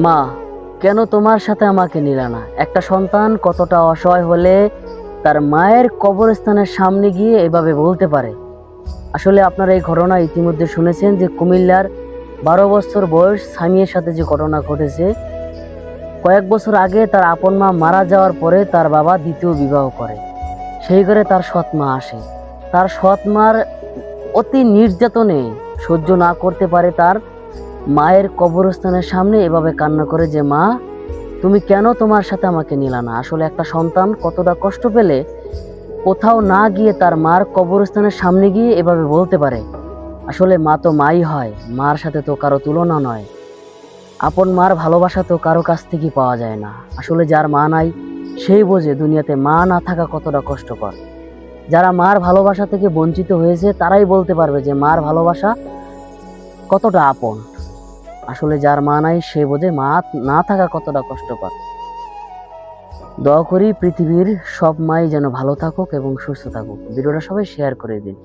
মা, কেন তোমার সাথে আমাকে নিলে না? একটা সন্তান কতটা অসহায় হলে তার মায়ের কবরস্থানের সামনে গিয়ে এভাবে বলতে পারে। আসলে আপনারা এই ঘটনা ইতিমধ্যে শুনেছেন যে কুমিল্লার 12 বছর বয়স সামিয়ের সাথে যে ঘটনা ঘটেছে। কয়েক বছর আগে তার আপন মা মারা যাওয়ার পরে তার বাবা দ্বিতীয় বিবাহ করে। সেই ঘরে তার সৎ মা আসে। তার সৎ মার অতি নির্যাতনে সহ্য না করতে পারে তার মায়ের কবরস্থানের সামনে এভাবে কান্না করে যে, মা তুমি কেন তোমার সাথে আমাকে নিলা না? আসলে একটা সন্তান কতটা কষ্ট পেলে কোথাও না গিয়ে তার মার কবরস্থানের সামনে গিয়ে এভাবে বলতে পারে। আসলে মা তো মাই হয়, মার সাথে তো কারো তুলনা নয়। আপন মার ভালোবাসা তো কারো কাছ থেকে পাওয়া যায় না। আসলে যার মা নাই সেই বোঝে দুনিয়াতে মা না থাকা কতটা কষ্টকর। যারা মার ভালোবাসা থেকে বঞ্চিত হয়েছে তারাই বলতে পারবে যে মার ভালোবাসা কতটা আপন। আসলে যার মা নাই সে বোঝে মা না থাকা কতটা কষ্টকর। দোয়া করি পৃথিবীর সব মাই যেন ভালো থাকুক এবং সুস্থ থাকুক। ভিডিওটা সবাই শেয়ার করে দিন।